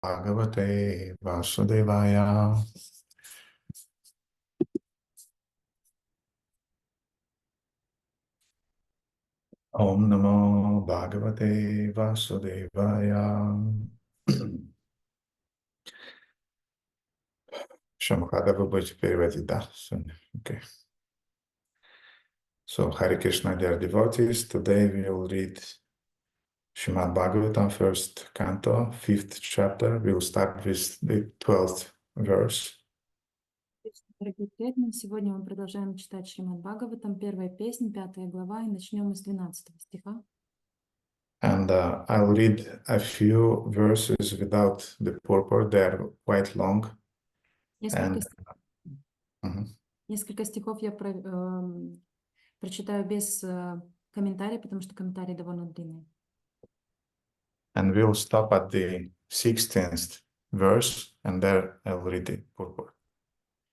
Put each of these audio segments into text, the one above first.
Bhagavate Vasudevaya. Om Namo Bhagavate Vasudevaya. Shamakada вы будете переводить, да? Okay. So, Hare Krishna, dear devotees, today we will read Srimad Bhagavatam, first canto, 5th chapter. We will start with the 12th verse. Дорогие преданные, сегодня мы продолжаем читать Шримад Бхагаватам, первая песня, 5 глава, и начнем мы с 12 стиха. And I'll read a few verses without the purport. They are quite long. Несколько стихов я прочитаю без комментариев, потому что комментарии довольно длинные. And we'll stop at the 16th verse, and there I'll read the purport.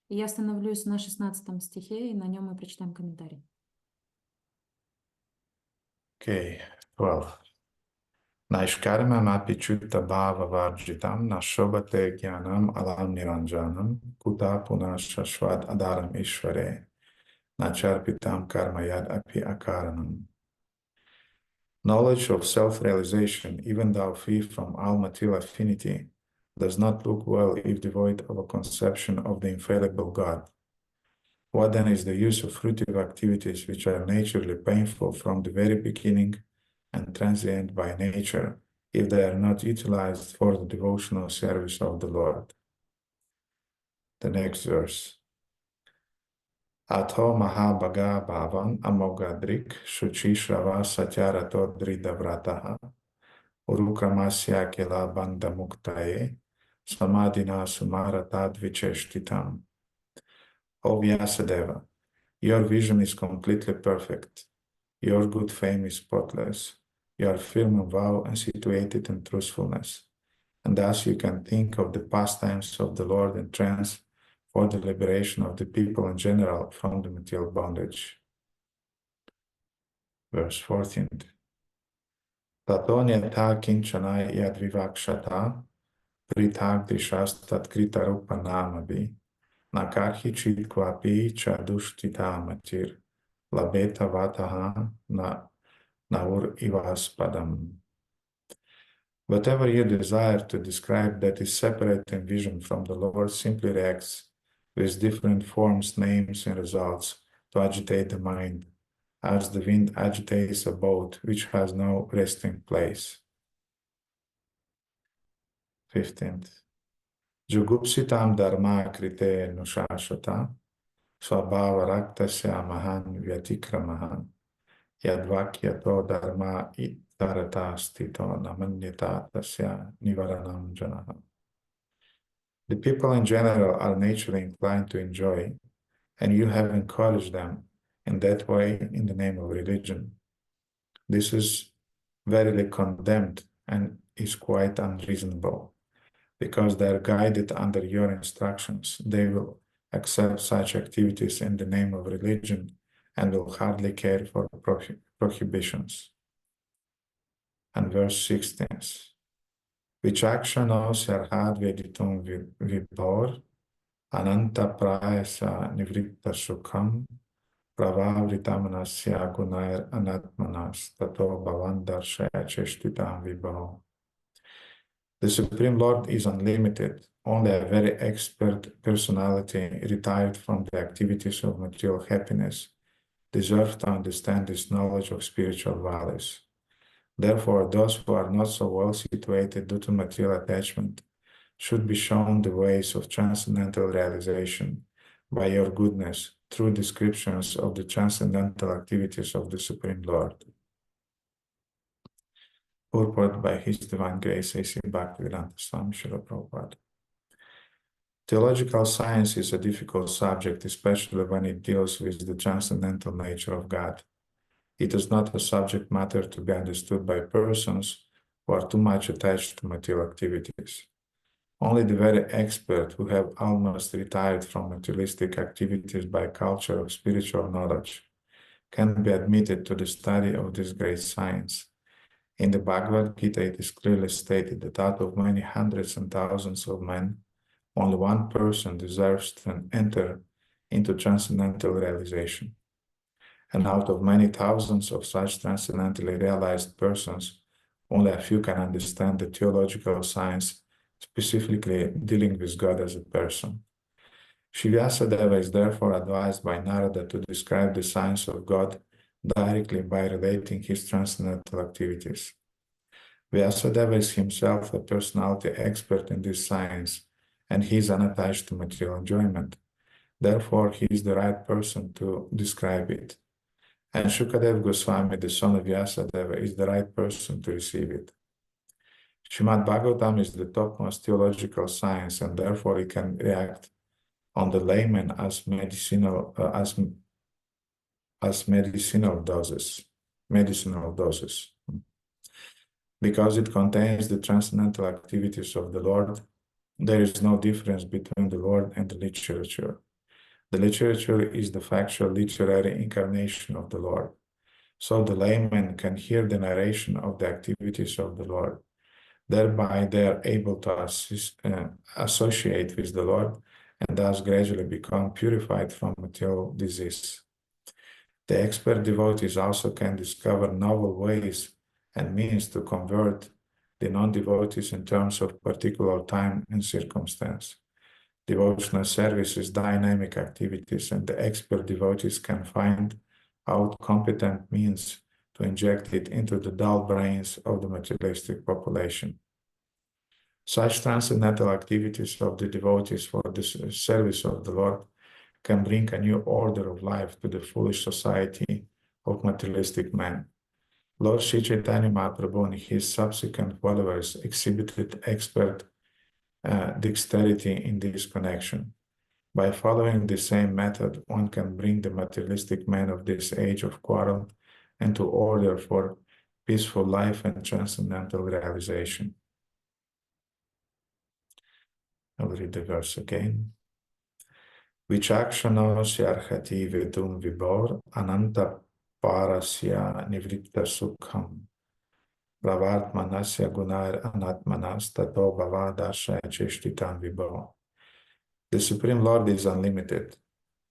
И я остановлюсь на 16 стихе, и на нем мы прочитаем комментарий. Okay, 12. Naishkarmam apichuta bhava varjitam nashobate jnanam alam niranjanam kuta punah shashvat adaram ishvare nacharpitam karmayad api akaranam. Knowledge of self-realization, even though free from all material affinity, does not look well if devoid of a conception of the infallible God. What then is the use of fruitive activities which are naturally painful from the very beginning and transient by nature, if they are not utilized for the devotional service of the Lord? The next verse. Atho mahabhaga bhavan amogadrik shuchi shrava satyarato dridavrataha urukramasya kela banda muktaye samadhina sumarata dvicheshtitam. O Vyasadeva, your vision is completely perfect. Your good fame is spotless. You are firm in vow and situated in truthfulness. And thus you can think of the pastimes of the Lord in trance for the liberation of the people in general from the material bondage. Verse 14. Tato nyata kinchana yadvivakshata pritag dishastat krita rupa namabi nakarhi chit kwapi chadushtita matir labeta vataha naur ivaspadam. Whatever you desire to describe that is separate in vision from the Lord simply reacts with different forms, names, and results to agitate the mind, as the wind agitates a boat which has no resting place. 15th. Jugupsitam dharma krite nushashata swabhava raktasya mahan vyatikramahan yadvakyato dharma itarata stito namanyata tasya nivaranam janaha. The people in general are naturally inclined to enjoy, and you have encouraged them in that way in the name of religion. This is verily condemned and is quite unreasonable, because they are guided under your instructions. They will accept such activities in the name of religion and will hardly care for prohibitions. And verse 16. Vichakshano sarhad veditum vibhor ananta prayasa nivritta sukham pravavritamnasya gunair anatmanas tato bhavan darshaya cheshtitam vibhor. The Supreme Lord is unlimited. Only a very expert personality retired from the activities of material happiness deserves to understand this knowledge of spiritual values. Therefore, those who are not so well situated due to material attachment should be shown the ways of transcendental realization by your goodness through descriptions of the transcendental activities of the Supreme Lord. Purport by His Divine Grace A.C. Bhaktivedanta Swami Srila Prabhupada. Theological science is a difficult subject, especially when it deals with the transcendental nature of God. It is not a subject matter to be understood by persons who are too much attached to material activities. Only the very expert who have almost retired from materialistic activities by culture of spiritual knowledge can be admitted to the study of this great science. In the Bhagavad Gita, it is clearly stated that out of many hundreds and thousands of men, only one person deserves to enter into transcendental realization. And out of many thousands of such transcendentally realized persons, only a few can understand the theological science specifically dealing with God as a person. Vyasadeva is therefore advised by Narada to describe the science of God directly by relating his transcendental activities. Vyasadeva is himself a personality expert in this science, and he is unattached to material enjoyment. Therefore, he is the right person to describe it. And Shukadeva Goswami, the son of Vyasadeva, is the right person to receive it. Srimad Bhagavatam is the topmost theological science, and therefore it can react on the layman as medicinal doses. Because it contains the transcendental activities of the Lord, there is no difference between the Lord and the literature. The literature is the factual literary incarnation of the Lord. So the layman can hear the narration of the activities of the Lord. Thereby they are able to associate with the Lord and thus gradually become purified from material disease. The expert devotees also can discover novel ways and means to convert the non-devotees in terms of particular time and circumstance. Devotional service is dynamic activities, and the expert devotees can find out competent means to inject it into the dull brains of the materialistic population. Such transcendental activities of the devotees for the service of the Lord can bring a new order of life to the foolish society of materialistic men. Lord Sri Chaitanya Mahaprabhu and his subsequent followers exhibited expert dexterity in this connection. By following the same method, one can bring the materialistic men of this age of quarrel into order for peaceful life and transcendental realization. I'll read the verse again. Vichakshano syarhati vedum vibor ananta parasya nivritta sukham Pravartmanasya gunar anatmanas tato bhavadasha cheshtitan vibho. The Supreme Lord is unlimited.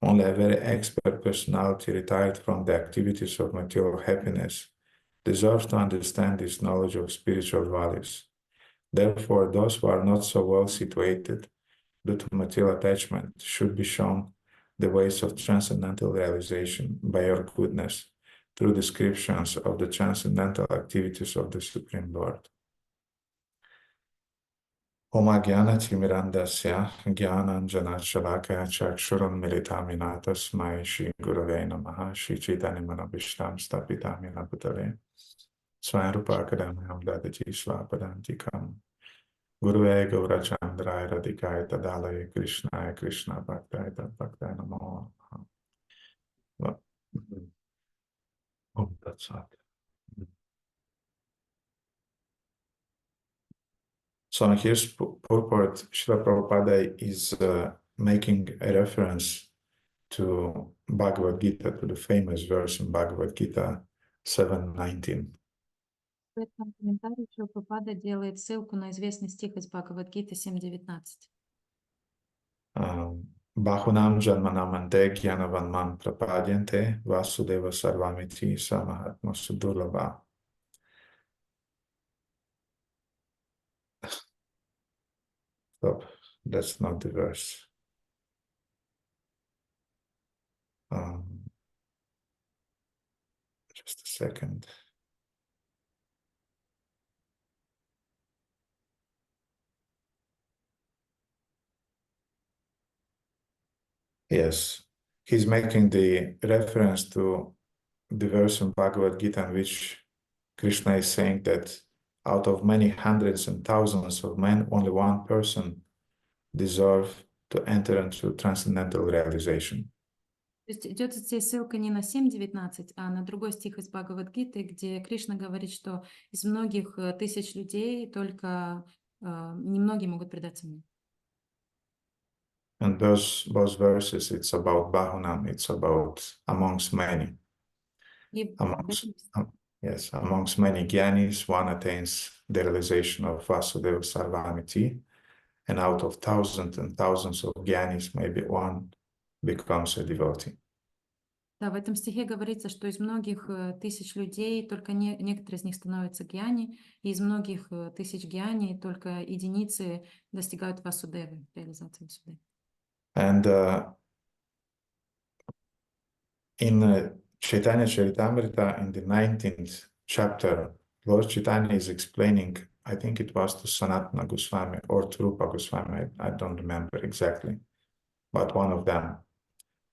Only a very expert personality retired from the activities of material happiness deserves to understand this knowledge of spiritual values. Therefore, those who are not so well situated due to material attachment should be shown the ways of transcendental realization by your goodness through descriptions of the transcendental activities of the Supreme Lord. Oma Gyana Timirandasya Gyana Anjana Shalakaya Chakshuram Militami Tasmai Shri Gurave Namaha Shri Chaitanya Manabhishtam Stapitami Labhutale Swarupa Akadamyam Dadaji Swapadantikam Gurave Gaura Chandraya Radhikaya Tadalaya Krishnaya Krishna Bhaktaya Tadbhaktaya Namo. Oh, that's hot. So here's purport. Srila Prabhupada is making a reference to Bhagavad Gita, to the famous verse in Bhagavad Gita 7:19. В этом комментарии Прабхупада делает ссылку на известный стих из Бхагавад-гиты 7.19. Bahunam janmanamante gyanavanman prapadyante vasudeva sarvamiti samahatma sudurlabha. Stop, that's not the verse. Just a second. Yes, he's making the reference to the verse in Bhagavad Gita in which Krishna is saying that out of many hundreds and thousands of men, only one person deserves to enter into transcendental realization. То есть идет здесь ссылка не на 7.19, а на другой стих из Бхагавад-гиты, где Кришна говорит, что из многих тысяч людей только немногие могут предаться мне. And those verses, it's about Bahunam, it's about amongst many. Yes, amongst many Gyanis, one attains the realization of Vyasadeva Sarvamiti, and out of thousands and thousands of Gyanis, maybe one becomes a devotee. Да, в этом стихе говорится, что из многих тысяч людей только некоторые из них становятся гьяни, и из многих тысяч гьяни только единицы достигают васудевы, реализации васудевы. And in Chaitanya Charitamrita, in the 19th chapter, Lord Chaitanya is explaining, I think it was to Sanatana Goswami or to Rupa Goswami, I don't remember exactly, but one of them.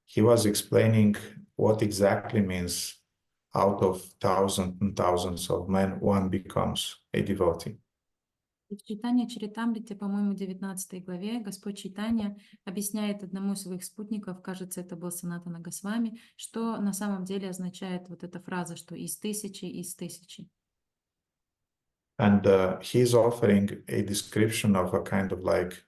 He was explaining what exactly means out of thousands and thousands of men, one becomes a devotee. И в Чайтанья Чаритамрите, по-моему, 19 главе, Господь Чайтанья объясняет одному из своих спутников, кажется, это был Санатана Госвами, что на самом деле означает вот эта фраза, что из тысячи. And he's offering a description of a kind of like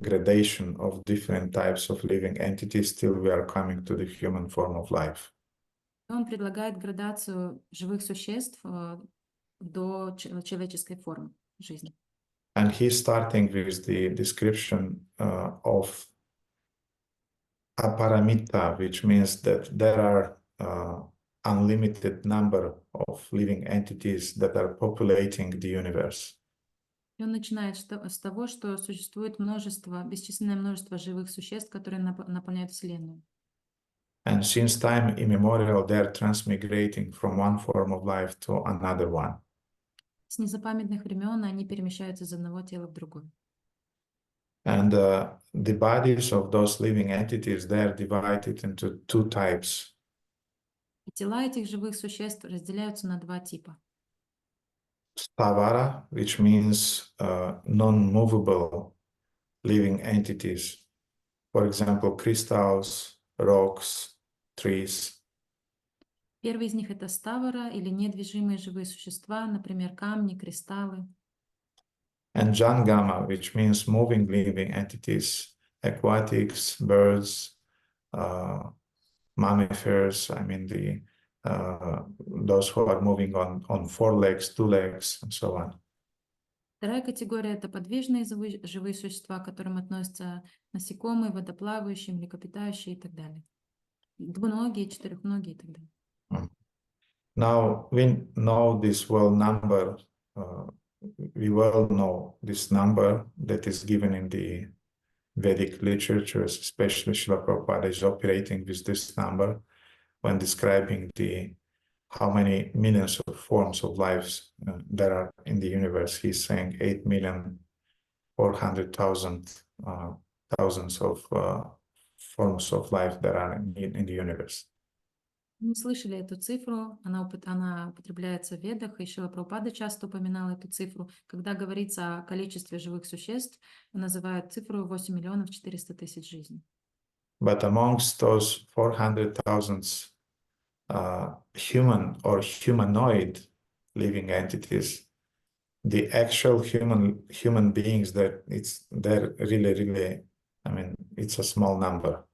gradation of different types of living entities till we are coming to the human form of life. Он предлагает градацию живых существ до человеческой формы жизни. And he's starting with the description of aparamita, which means that there are unlimited number of living entities that are populating the universe. И он начинает с того, что существует бесчисленное множество живых существ, которые наполняют Вселенную. And since time immemorial, they're transmigrating from one form of life to another one. С незапамятных времен они перемещаются из одного тела в другое. And the bodies of those living entities, they are divided into two types. И тела этих живых существ разделяются на два типа. Stavara, which means non-movable living entities. For example, crystals, rocks, trees. Первый из них это ставара или недвижимые живые существа, например, камни, кристаллы. And Jangama, which means moving living entities, aquatics, birds, mammifers, I mean those who are moving on 4 legs, 2 legs, and so on. Вторая категория это подвижные живые существа, к которым относятся насекомые, водоплавающие, млекопитающие и так далее. Двуногие, четырехногие и так далее. Now we know this number. We well know this number that is given in the Vedic literatures, especially Srila Prabhupada is operating with this number when describing how many millions of forms of lives there are in the universe. He's saying 8,400,000 thousands of forms of life that are in the universe. Мы слышали эту цифру, она употребляется в Ведах, и Шрила Прабхупада часто упоминал эту цифру. Когда говорится о количестве живых существ, называют цифру 8 миллионов 400 тысяч жизней. But amongst those 400,000 human or humanoid living entities, the actual human beings, they're really, I mean, it's a small number.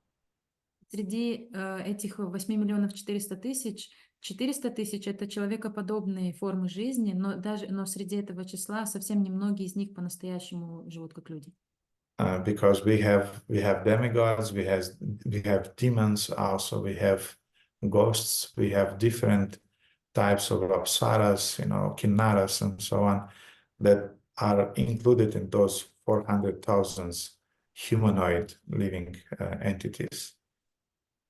Среди этих 8 миллионов 400 тысяч это человекоподобные формы жизни, но среди этого числа совсем немногие из них по-настоящему живут как люди. Because we have demigods, we have demons, also we have ghosts, we have different types of apsaras, kinnaras, and so on, that are included in those 400,000 humanoid living entities.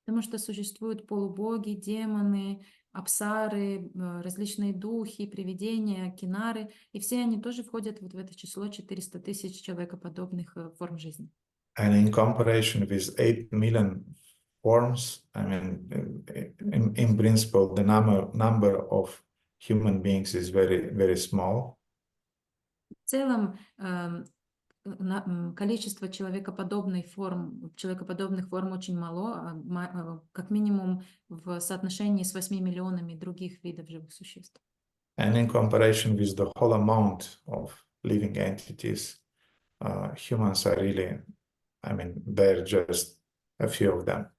Потому что существуют полубоги, демоны, апсары, различные духи, привидения, кинары, и все они тоже входят вот в это число 400 тысяч человекоподобных форм жизни. And in comparison with 8 million forms, I mean, in principle, the number of human beings is very, very small. В целом, количество человекоподобных форм очень мало, как минимум в соотношении с 8 миллионами других видов живых существ. And in comparison with the whole amount of living entities, humans are really, I mean, they're just a few of them.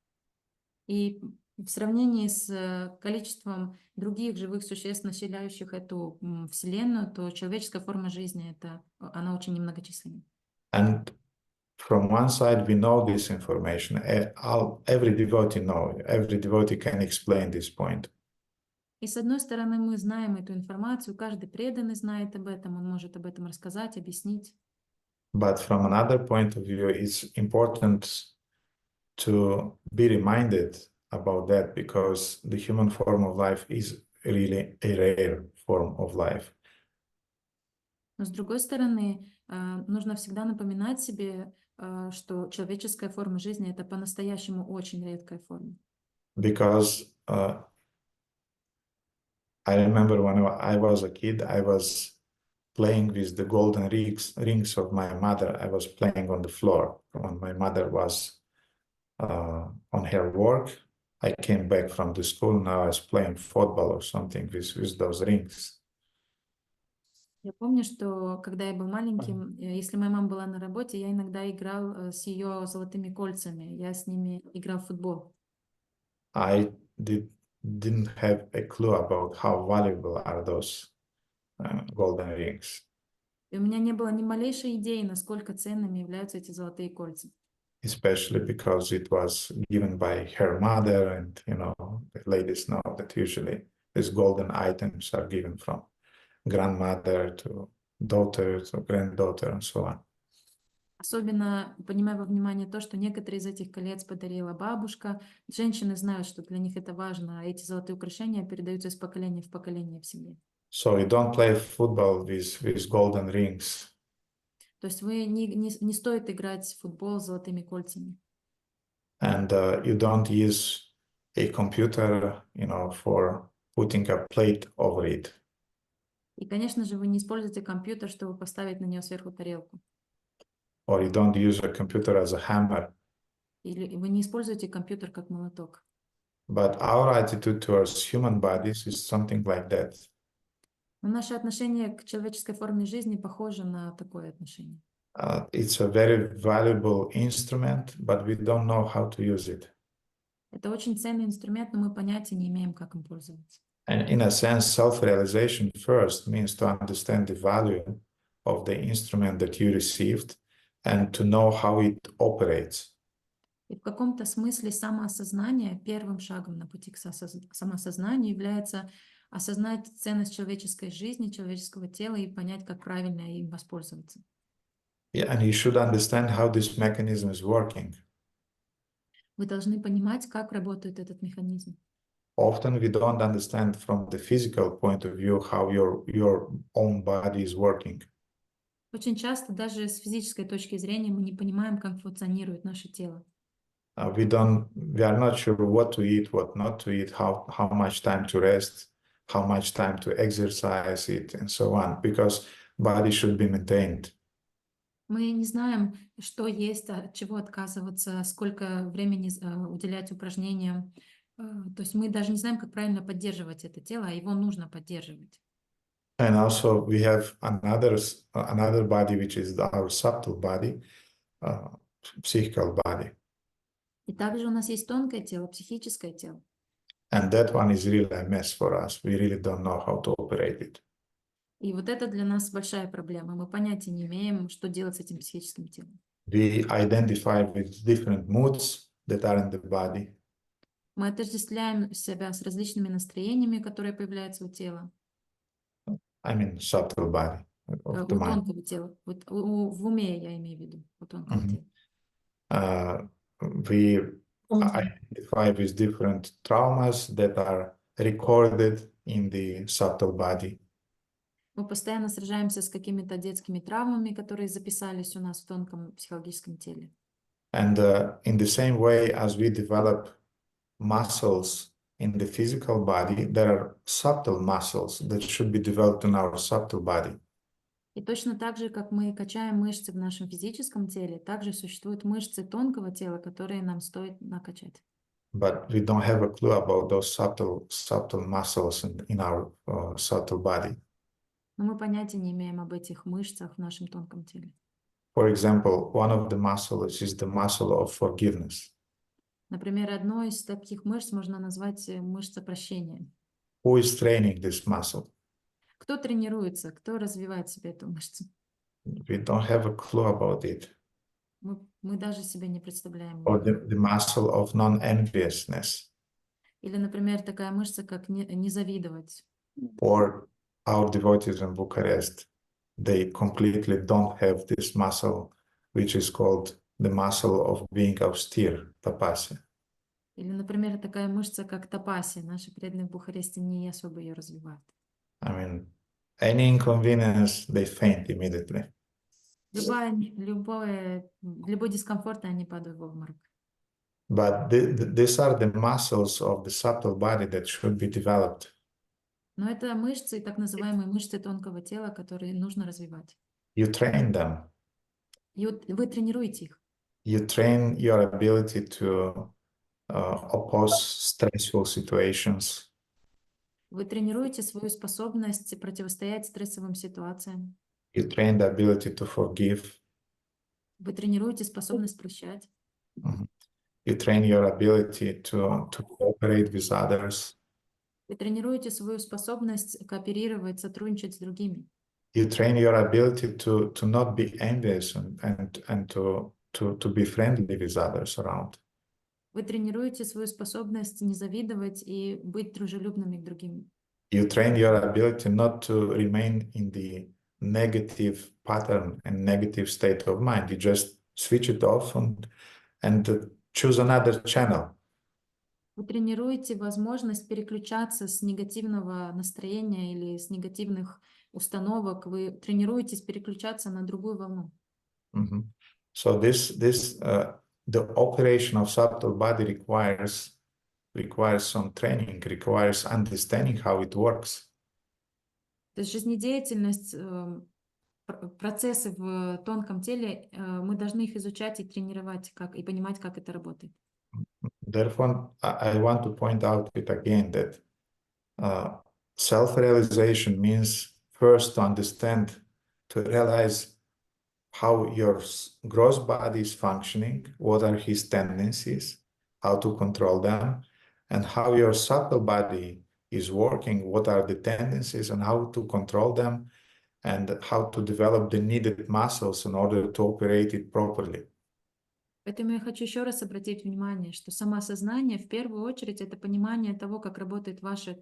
И В сравнении с количеством других живых существ, населяющих эту Вселенную, то человеческая форма жизни, она очень немногочисленна. And from one side, we know this information. Every devotee can explain this point. И с одной стороны, мы знаем эту информацию, каждый преданный знает об этом, он может об этом рассказать, объяснить. But from another point of view, it's important to be reminded about that because the human form of life is really a rare form of life. Но с другой стороны, нужно всегда напоминать себе, что человеческая форма жизни — это по-настоящему очень редкая форма. Because I remember when I was a kid, I was playing with the golden rings of my mother. I was playing on the floor when my mother was on her work. I came back from the school. Now I was playing football or something with those rings. Я помню, что когда я был маленьким, если моя мама была на работе, я иногда играл с ее золотыми кольцами. Я с ними играл в футбол. I didn't have a clue about how valuable are those golden rings. И у меня не было ни малейшей идеи, насколько ценными являются эти золотые кольца. Especially because it was given by her mother, and the ladies know that usually these golden items are given from grandmother to daughter to granddaughter and so on. Особенно принимая во внимание то, что некоторые из этих колец подарила бабушка. Женщины знают, что для них это важно, а эти золотые украшения передаются из поколения в поколение в семье. So you don't play football with golden rings. То есть не стоит играть в футбол с золотыми кольцами. And you don't use a computer, for putting a plate over it. И, конечно же, вы не используете компьютер, чтобы поставить на нее сверху тарелку. Or you don't use a computer as a hammer. Или вы не используете компьютер как молоток. But our attitude towards human bodies is something like that. Но наше отношение к человеческой форме жизни похоже на такое отношение. It's a very valuable instrument, but we don't know how to use it. Это очень ценный инструмент, но мы понятия не имеем, как им пользоваться. And in a sense, self-realization first means to understand the value of the instrument that you received and to know how it operates. И в каком-то смысле самоосознание, первым шагом на пути к самоосознанию является осознать ценность человеческой жизни, человеческого тела и понять, как правильно им воспользоваться. Yeah, and you should understand how this mechanism is working. Вы должны понимать, как работает этот механизм. Often we don't understand from the physical point of view how your own body is working. Очень часто даже с физической точки зрения мы не понимаем, как функционирует наше тело. We are not sure what to eat, what not to eat, how much time to rest, how much time to exercise it, and so on, because body should be maintained. Мы не знаем, что есть, от чего отказываться, сколько времени уделять упражнениям. То есть мы даже не знаем, как правильно поддерживать это тело, а его нужно поддерживать. And also we have another body, which is our subtle body, psychical body. И также у нас есть тонкое тело, психическое тело. And that one is really a mess for us. We really don't know how to operate it. И вот это для нас большая проблема. Мы понятия не имеем, что делать с этим психическим телом. We identify with different moods that are in the body. Мы отождествляем себя с различными настроениями, которые появляются у тела. I mean, subtle body of the У mind. тонкого тела. Вот в уме я имею в виду, у тонкого тела. We identify with different traumas that are recorded in the subtle body. Мы постоянно сражаемся с какими-то детскими травмами, которые записались у нас в тонком психологическом теле. And in the same way as we develop muscles in the physical body, there are subtle muscles that should be developed in our subtle body. И точно так же, как мы качаем мышцы в нашем физическом теле, также существуют мышцы тонкого тела, которые нам стоит накачать. But we don't have a clue about those subtle muscles in our subtle body. Но мы понятия не имеем об этих мышцах в нашем тонком теле. For example, one of the muscles is the muscle of forgiveness. Например, одной из таких мышц можно назвать мышца прощения. Who is training this muscle? Кто тренируется, кто развивает в себе эту мышцу? We don't have a clue about it. Мы даже себе не представляем. Or the muscle of non-enviousness. Или, например, такая мышца, как не завидовать. Or our devotees in Bucharest, they completely don't have this muscle, which is called the muscle of being austere, tapasya. Или, например, такая мышца, как тапасия. Наши преданные в Бухаресте не особо ее развивают. I mean, any inconvenience, they faint immediately. Любой дискомфорт, они падают в обморок. But these are the muscles of the subtle body that should be developed. Но это мышцы, так называемые мышцы тонкого тела, которые нужно развивать. You train them. И вот вы тренируете их. You train your ability to oppose stressful situations. Вы тренируете свою способность противостоять стрессовым ситуациям. You train the ability to forgive. Вы тренируете способность прощать. You train your ability to cooperate with others. Вы тренируете свою способность кооперировать, сотрудничать с другими. You train your ability to not be envious and to be friendly with others around. Вы тренируете свою способность не завидовать и быть дружелюбными к другим. You train your ability not to remain in the negative pattern and negative state of mind. You just switch it off and choose another channel. Вы тренируете возможность переключаться с негативного настроения или с негативных установок. Вы тренируетесь переключаться на другую волну. So the operation of subtle body requires some training, requires understanding how it works. То есть жизнедеятельность, процессы в тонком теле, мы должны их изучать и тренировать, и понимать, как это работает. Therefore, I want to point out it again that self-realization means first to understand, to realize how your gross body is functioning, what are his tendencies, how to control them, and how your subtle body is working, what are the tendencies and how to control them, and how to develop the needed muscles in order to operate it properly. Поэтому я хочу еще раз обратить внимание, что самоосознание в первую очередь это понимание того, как работает ваше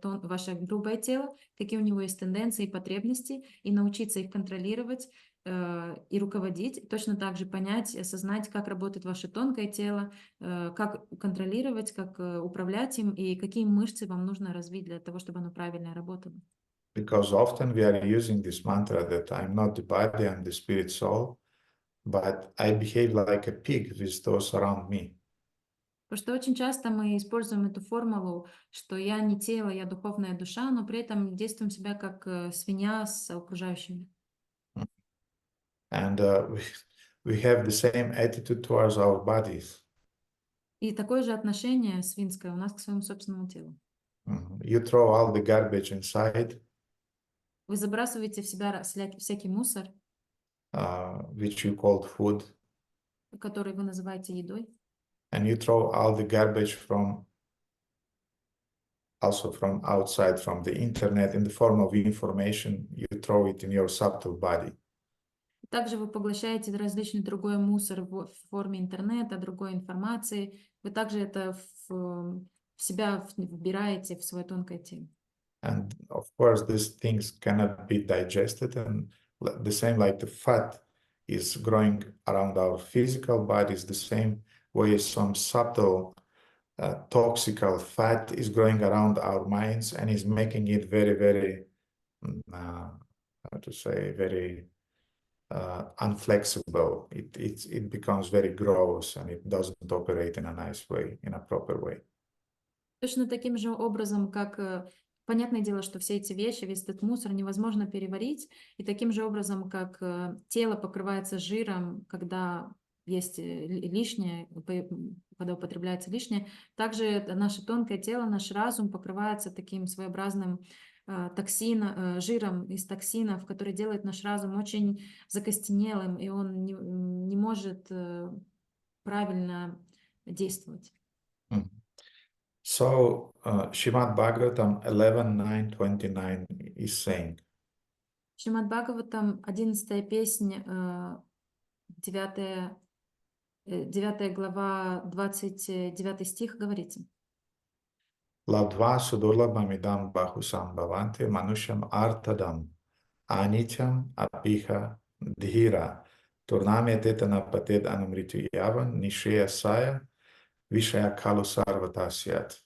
грубое тело, какие у него есть тенденции и потребности, и научиться их контролировать и руководить. Точно так же понять и осознать, как работает ваше тонкое тело, как контролировать, как управлять им и какие мышцы вам нужно развить для того, чтобы оно правильно работало. Because often we are using this mantra that I'm not the body, I'm the spirit soul. But I behave like a pig with those around me. Потому что очень часто мы используем эту формулу, что я не тело, я духовная душа, но при этом действуем себя как свинья с окружающими. And we have the same attitude towards our bodies. И такое же отношение свинское у нас к своему собственному телу. You throw all the garbage inside. Вы забрасываете в себя всякий мусор, which you call food. Который вы называете едой. And you throw all the garbage also from outside, from the internet, in the form of information, you throw it in your subtle body. Также вы поглощаете различный другой мусор в форме интернета, другой информации. Вы также это в себя вбираете в свое тонкое тело. And of course, these things cannot be digested, and the same like the fat is growing around our physical bodies, the same way some subtle toxical fat is growing around our minds and is making it very, very, how to say, very unflexible. It becomes very gross and it doesn't operate in a nice way, in a proper way. Точно таким же образом, как понятное дело, что все эти вещи, весь этот мусор невозможно переварить, и таким же образом, как тело покрывается жиром, когда есть лишнее, когда употребляется лишнее, также наше тонкое тело, наш разум покрывается таким своеобразным жиром из токсинов, который делает наш разум очень закостенелым, и он не может правильно действовать. Mhm. So, Srimad Bhagavatam 11:9-29 is saying, Шримад Бхагаватам, 11 песнь, 9, 9 глава, 29 стих говорится. Ladva sudurlabhamidam bahusam bhavante manusham artadam anityam apiha dhira turname tetana pated anamritu yavan nishreya saya vishaya kalu sarvatasyat.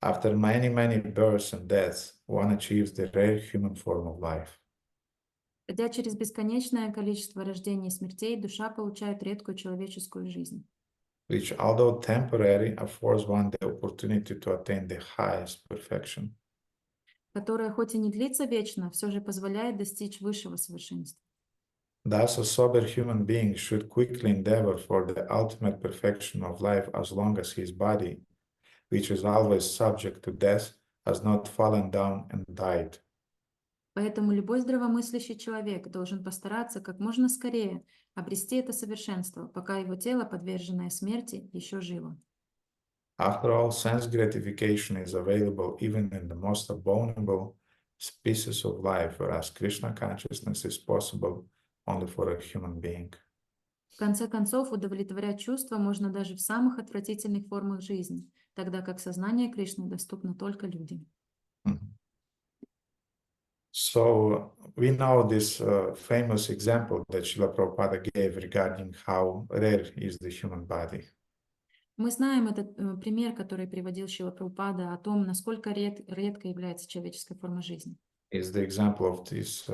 After many births and deaths, one achieves the rare human form of life, Пройдя через бесконечное количество рождений и смертей, душа получает редкую человеческую жизнь, which, although temporary, affords one the opportunity to attain the highest perfection. которая хоть и не длится вечно, все же позволяет достичь высшего совершенства. Thus, a sober human being should quickly endeavor for the ultimate perfection of life as long as his body, which is always subject to death, has not fallen down and died. Поэтому любой здравомыслящий человек должен постараться как можно скорее обрести это совершенство, пока его тело, подверженное смерти, еще живо. After all, sense gratification is available even in the most abominable species of life, whereas Krishna consciousness is possible only for a human being. В конце концов, удовлетворять чувства можно даже в самых отвратительных формах жизни, тогда как сознание Кришны доступно только людям. So we know this famous example that Srila Prabhupada gave regarding how rare is the human body. Мы знаем этот пример, который приводил Шрила Прабхупада, о том, насколько редко является человеческая форма жизни. Is the example of this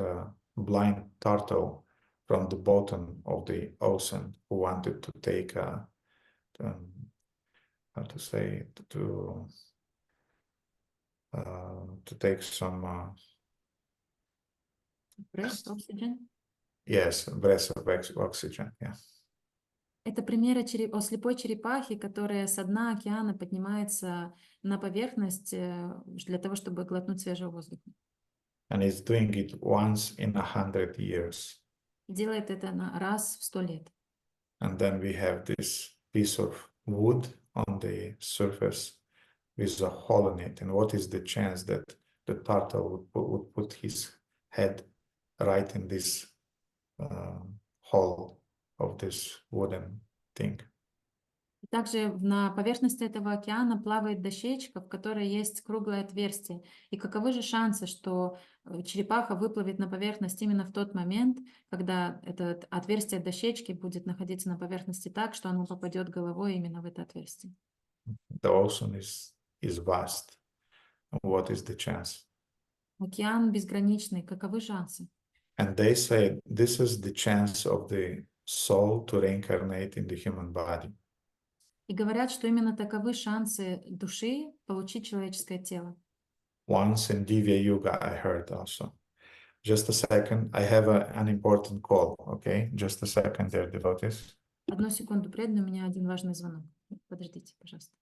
blind turtle from the bottom of the ocean who wanted to take how to say to take some Breath, oxygen. yes, breath of oxygen. Yeah. Это пример о слепой черепахе, которая со дна океана поднимается на поверхность для того, чтобы глотнуть свежего воздуха. And is doing it once in 100 years. Делает это раз в 100 лет. And then we have this piece of wood on the surface with a hole in it. And what is the chance that the turtle would put his head right in this hole of this wooden thing? Также на поверхности этого океана плавает дощечка, в которой есть круглое отверстие. И каковы же шансы, что черепаха выплывет на поверхность именно в тот момент, когда это отверстие дощечки будет находиться на поверхности так, что оно попадет головой именно в это отверстие? The ocean is vast. What is the chance? Океан безграничный. Каковы шансы? And they say this is the chance of the soul to reincarnate in the human body. И говорят, что именно таковы шансы души получить человеческое тело. Once in Divya Yuga, I heard also. Just a second, I have an important call, okay? Just a second there, devotees. Одну секунду, преданный, у меня один важный звонок. Подождите, пожалуйста.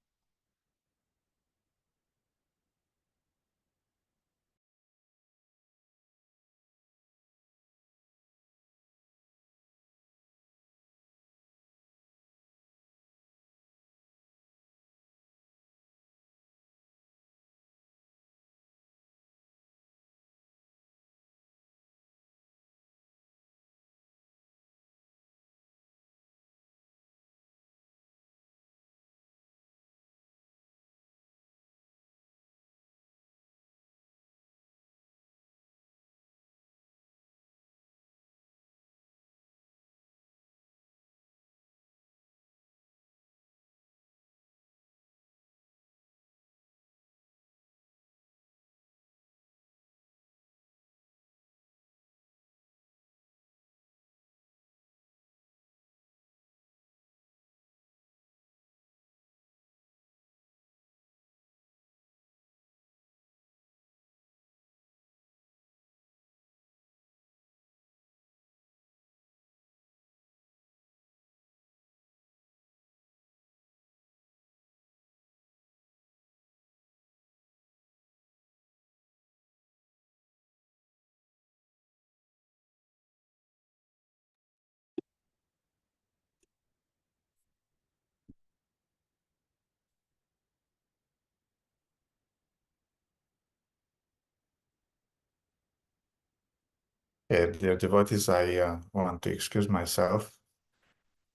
Okay, dear devotees, I want to excuse myself.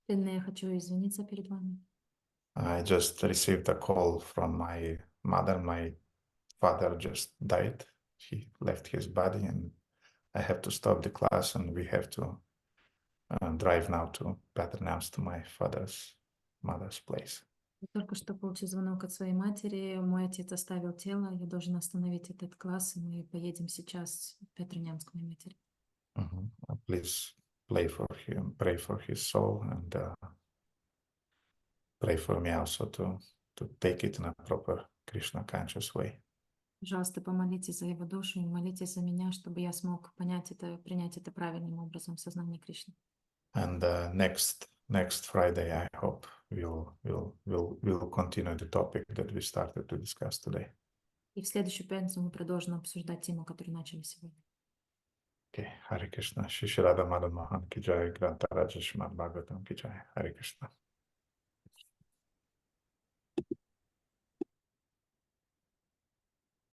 Я хочу извиниться перед вами. I just received a call from my mother. My father just died. He left his body, and I have to stop the class, and we have to drive now to Paternams, to my mother's place. Я только что получил звонок от своей матери. Мой отец оставил тело. Я должен остановить этот класс, и мы поедем сейчас в Петринямск к моей матери. Please pray for his soul, and pray for me also to take it in a proper Krishna conscious way. Пожалуйста, помолитесь за его душу и молитесь за меня, чтобы я смог понять это, принять это правильным образом в сознании Кришны. And next Friday, I hope we'll continue the topic that we started to discuss today. И в следующую пятницу мы продолжим обсуждать тему, которую начали сегодня. Okay, Hare Krishna. Shri Radha Madan Mohan ki jai, Granta Raja Srimad Bhagavatam ki jai. Hare Krishna.